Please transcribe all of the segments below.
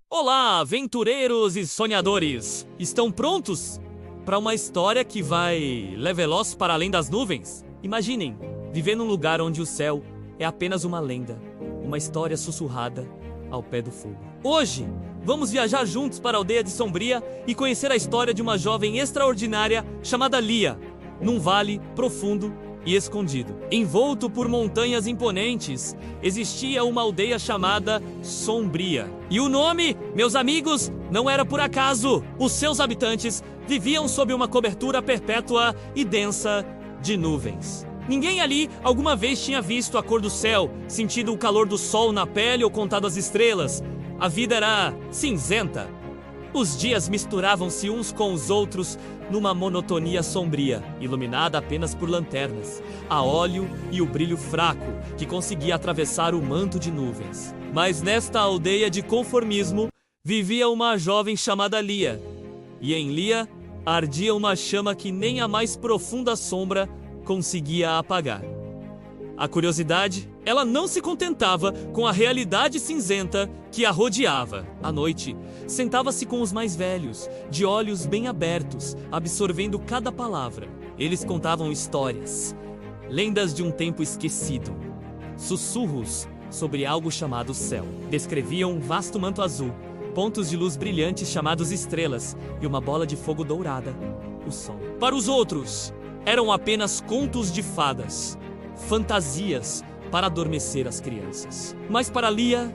Olá, aventureiros e sonhadores! Estão prontos para uma história que vai leveloz para além das nuvens? Imaginem, viver num lugar onde o céu é apenas uma lenda, uma história sussurrada ao pé do fogo. Hoje, vamos viajar juntos para a aldeia de Sombria e conhecer a história de uma jovem extraordinária chamada Lia, num vale profundo e escondido. Envolto por montanhas imponentes, existia uma aldeia chamada Sombria. E o nome, meus amigos, não era por acaso. Os seus habitantes viviam sob uma cobertura perpétua e densa de nuvens. Ninguém ali alguma vez tinha visto a cor do céu, sentido o calor do sol na pele ou contado as estrelas. A vida era cinzenta. Os dias misturavam-se uns com os outros numa monotonia sombria, iluminada apenas por lanternas, a óleo e o brilho fraco que conseguia atravessar o manto de nuvens. Mas nesta aldeia de conformismo vivia uma jovem chamada Lia. E em Lia ardia uma chama que nem a mais profunda sombra conseguia apagar. A curiosidade, ela não se contentava com a realidade cinzenta que a rodeava. À noite, sentava-se com os mais velhos, de olhos bem abertos, absorvendo cada palavra. Eles contavam histórias, lendas de um tempo esquecido, sussurros sobre algo chamado céu. Descreviam um vasto manto azul, pontos de luz brilhantes chamados estrelas e uma bola de fogo dourada, o sol. Para os outros, eram apenas contos de fadas, fantasias para adormecer as crianças. Mas para Lia,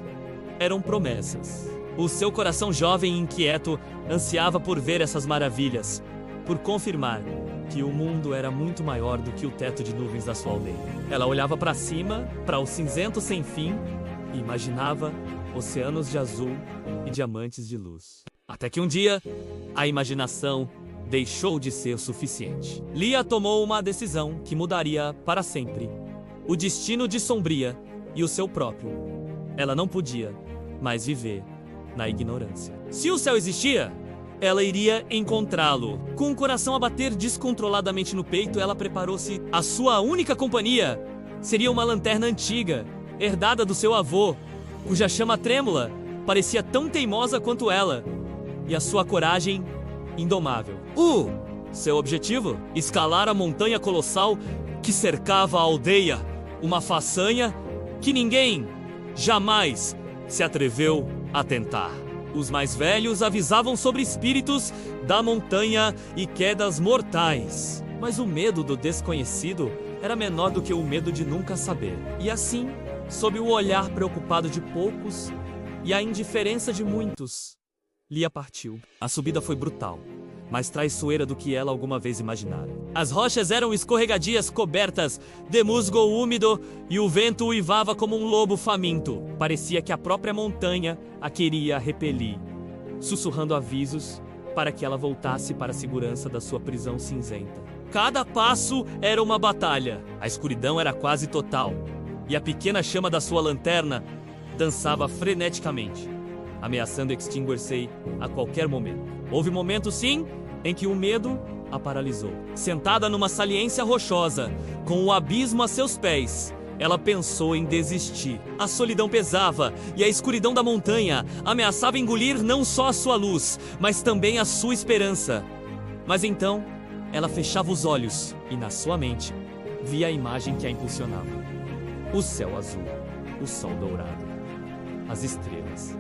eram promessas. O seu coração jovem e inquieto ansiava por ver essas maravilhas, por confirmar que o mundo era muito maior do que o teto de nuvens da sua aldeia. Ela olhava para cima, para o cinzento sem fim, e imaginava oceanos de azul e diamantes de luz. Até que um dia, a imaginação deixou de ser suficiente. Lia tomou uma decisão que mudaria para sempre o destino de Sombria e o seu próprio. Ela não podia mais viver na ignorância. Se o céu existia, ela iria encontrá-lo. Com o coração a bater descontroladamente no peito, ela preparou-se. A sua única companhia seria uma lanterna antiga, herdada do seu avô, cuja chama trêmula parecia tão teimosa quanto ela, e a sua coragem indomável. Seu objetivo? Escalar a montanha colossal que cercava a aldeia, uma façanha que ninguém jamais se atreveu a tentar. Os mais velhos avisavam sobre espíritos da montanha e quedas mortais, mas o medo do desconhecido era menor do que o medo de nunca saber. E assim, sob o olhar preocupado de poucos e a indiferença de muitos, Lia partiu. A subida foi brutal, mais traiçoeira do que ela alguma vez imaginara. As rochas eram escorregadias, cobertas de musgo úmido, e o vento uivava como um lobo faminto. Parecia que a própria montanha a queria repelir, sussurrando avisos para que ela voltasse para a segurança da sua prisão cinzenta. Cada passo era uma batalha. A escuridão era quase total, e a pequena chama da sua lanterna dançava freneticamente, ameaçando extinguir-se a qualquer momento. Houve momentos, sim, em que o medo a paralisou. Sentada numa saliência rochosa, com o abismo a seus pés, ela pensou em desistir. A solidão pesava e a escuridão da montanha ameaçava engolir não só a sua luz, mas também a sua esperança. Mas então, ela fechava os olhos e, na sua mente, via a imagem que a impulsionava. O céu azul, o sol dourado, as estrelas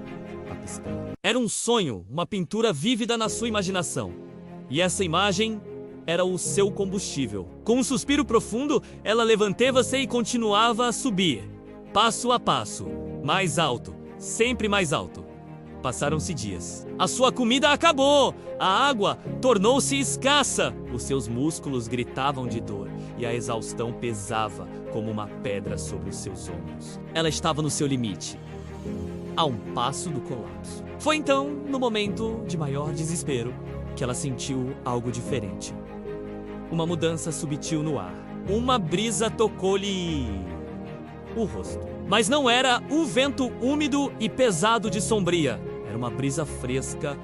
a piscar. Era um sonho, uma pintura vívida na sua imaginação. E essa imagem era o seu combustível. Com um suspiro profundo, ela levantava-se e continuava a subir, passo a passo, mais alto, sempre mais alto. Passaram-se dias. A sua comida acabou, a água tornou-se escassa, os seus músculos gritavam de dor e a exaustão pesava como uma pedra sobre os seus ombros. Ela estava no seu limite, a um passo do colapso. Foi então, no momento de maior desespero, que ela sentiu algo diferente. Uma mudança subitiu no ar. Uma brisa tocou-lhe o rosto. Mas não era o vento úmido e pesado de Sombria. Era uma brisa fresca,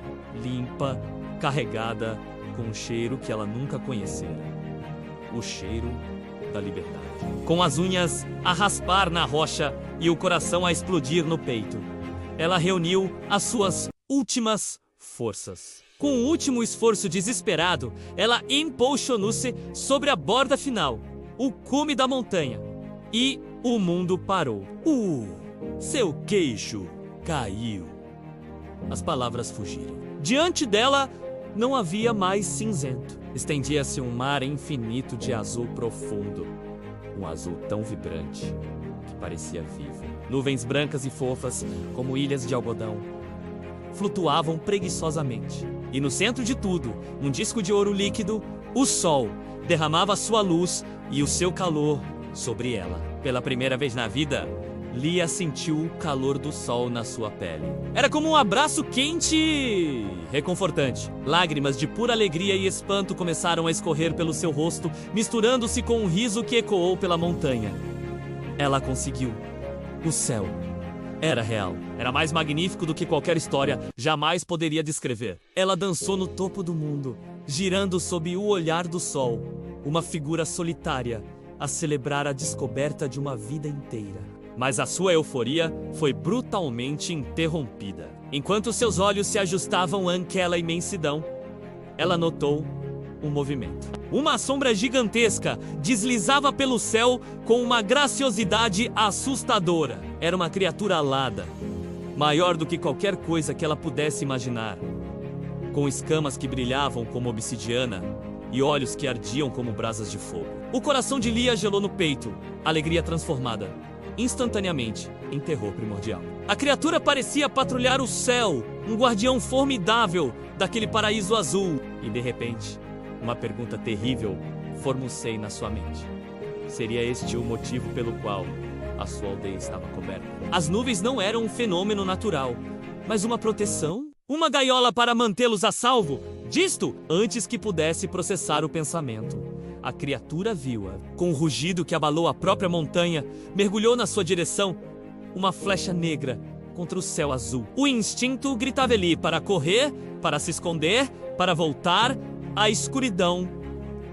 limpa, carregada com um cheiro que ela nunca conhecera. O cheiro da liberdade. Com as unhas a raspar na rocha e o coração a explodir no peito, ela reuniu as suas últimas forças. Com o último esforço desesperado, ela impulsionou-se sobre a borda final, o cume da montanha, e o mundo parou. Seu queixo caiu. As palavras fugiram. Diante dela, não havia mais cinzento. Estendia-se um mar infinito de azul profundo. Um azul tão vibrante que parecia vivo. Nuvens brancas e fofas, como ilhas de algodão, flutuavam preguiçosamente. E no centro de tudo, um disco de ouro líquido, o sol, derramava sua luz e o seu calor sobre ela. Pela primeira vez na vida, Lia sentiu o calor do sol na sua pele. Era como um abraço quente e reconfortante. Lágrimas de pura alegria e espanto começaram a escorrer pelo seu rosto, misturando-se com um riso que ecoou pela montanha. Ela conseguiu. O céu era real. Era mais magnífico do que qualquer história jamais poderia descrever. Ela dançou no topo do mundo, girando sob o olhar do sol, uma figura solitária a celebrar a descoberta de uma vida inteira. Mas a sua euforia foi brutalmente interrompida. Enquanto seus olhos se ajustavam àquela imensidão, ela notou um movimento. Uma sombra gigantesca deslizava pelo céu com uma graciosidade assustadora. Era uma criatura alada, maior do que qualquer coisa que ela pudesse imaginar, com escamas que brilhavam como obsidiana e olhos que ardiam como brasas de fogo. O coração de Lia gelou no peito, alegria transformada instantaneamente em terror primordial. A criatura parecia patrulhar o céu, um guardião formidável daquele paraíso azul. E de repente, uma pergunta terrível formucei na sua mente. Seria este o motivo pelo qual a sua aldeia estava coberta? As nuvens não eram um fenômeno natural, mas uma proteção? Uma gaiola para mantê-los a salvo? Disto, antes que pudesse processar o pensamento, a criatura viu-a. Com um rugido que abalou a própria montanha, mergulhou na sua direção uma flecha negra contra o céu azul. O instinto gritava ali para correr, para se esconder, para voltar à escuridão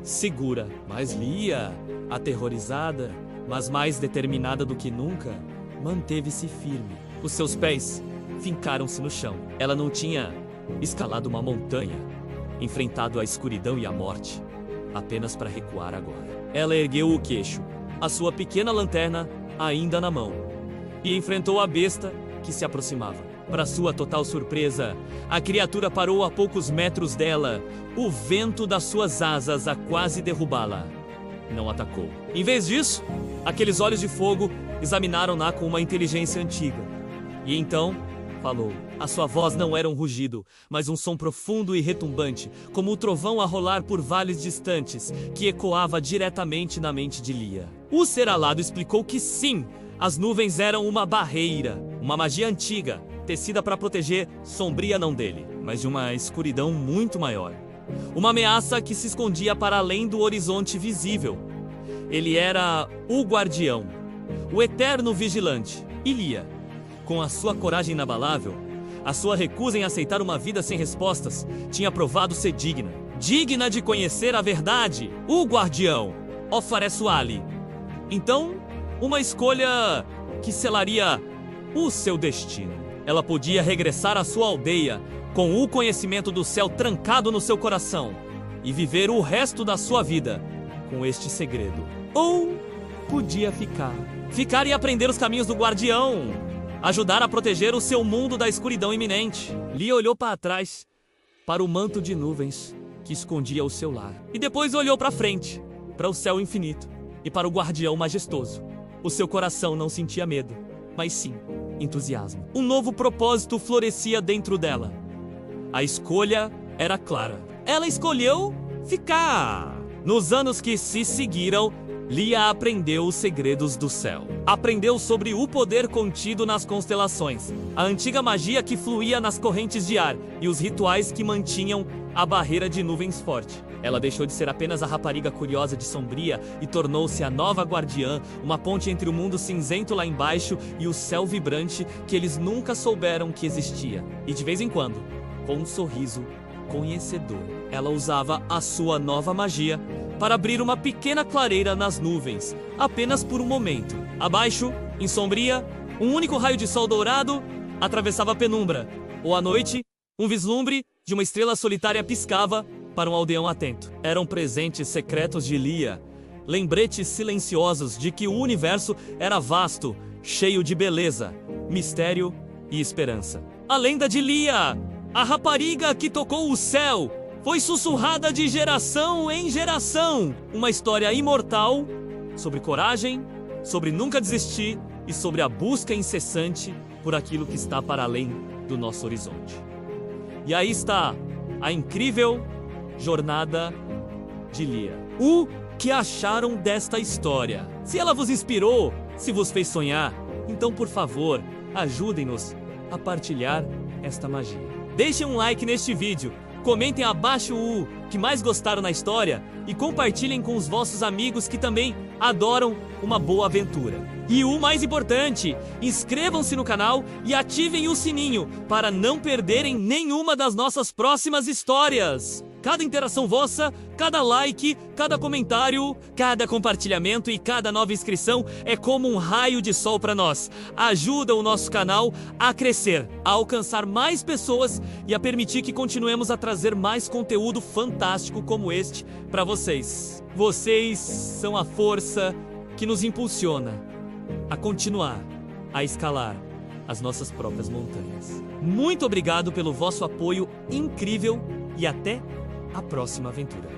segura. Mas Lia, aterrorizada, mas mais determinada do que nunca, manteve-se firme. Os seus pés fincaram-se no chão. Ela não tinha escalado uma montanha, enfrentado a escuridão e a morte, apenas para recuar agora. Ela ergueu o queixo, a sua pequena lanterna ainda na mão, e enfrentou a besta que se aproximava. Para sua total surpresa, a criatura parou a poucos metros dela, o vento das suas asas a quase derrubá-la. Não atacou. Em vez disso, aqueles olhos de fogo examinaram-na com uma inteligência antiga. E então falou. A sua voz não era um rugido, mas um som profundo e retumbante, como o trovão a rolar por vales distantes, que ecoava diretamente na mente de Lia. O ser alado explicou que sim, as nuvens eram uma barreira, uma magia antiga, tecida para proteger sombria não dele, mas de uma escuridão muito maior. Uma ameaça que se escondia para além do horizonte visível. Ele era o guardião, o eterno vigilante. E Lia, com a sua coragem inabalável, a sua recusa em aceitar uma vida sem respostas, tinha provado ser digna. Digna de conhecer a verdade, o guardião, Ofaresuali. Então, uma escolha que selaria o seu destino. Ela podia regressar à sua aldeia com o conhecimento do céu trancado no seu coração e viver o resto da sua vida com este segredo. Ou podia ficar e aprender os caminhos do guardião, ajudar a proteger o seu mundo da escuridão iminente. Lia olhou para trás, para o manto de nuvens que escondia o seu lar. E depois olhou para frente, para o céu infinito e para o guardião majestoso. O seu coração não sentia medo, mas sim entusiasmo. Um novo propósito florescia dentro dela. A escolha era clara. Ela escolheu ficar. Nos anos que se seguiram, Lia aprendeu os segredos do céu. Aprendeu sobre o poder contido nas constelações, a antiga magia que fluía nas correntes de ar e os rituais que mantinham a barreira de nuvens forte. Ela deixou de ser apenas a rapariga curiosa de Sombria e tornou-se a nova guardiã, uma ponte entre o mundo cinzento lá embaixo e o céu vibrante que eles nunca souberam que existia. E de vez em quando, com um sorriso conhecedor, ela usava a sua nova magia para abrir uma pequena clareira nas nuvens, apenas por um momento. Abaixo, em Sombria, um único raio de sol dourado atravessava a penumbra, Ou à noite, um vislumbre de uma estrela solitária piscava para um aldeão atento. Eram presentes secretos de Lia, lembretes silenciosos de que o universo era vasto, cheio de beleza, mistério e esperança. A lenda de Lia, a rapariga que tocou o céu, foi sussurrada de geração em geração. Uma história imortal sobre coragem, sobre nunca desistir e sobre a busca incessante por aquilo que está para além do nosso horizonte. E aí está a incrível jornada de Lia. O que acharam desta história? Se ela vos inspirou, se vos fez sonhar, então por favor, ajudem-nos a partilhar esta magia. Deixem um like neste vídeo, comentem abaixo o que mais gostaram na história e compartilhem com os vossos amigos que também adoram uma boa aventura. E o mais importante, inscrevam-se no canal e ativem o sininho para não perderem nenhuma das nossas próximas histórias. Cada interação vossa, cada like, cada comentário, cada compartilhamento e cada nova inscrição é como um raio de sol para nós. Ajuda o nosso canal a crescer, a alcançar mais pessoas e a permitir que continuemos a trazer mais conteúdo fantástico como este para vocês. Vocês são a força que nos impulsiona a continuar, a escalar as nossas próprias montanhas. Muito obrigado pelo vosso apoio incrível e até a próxima aventura.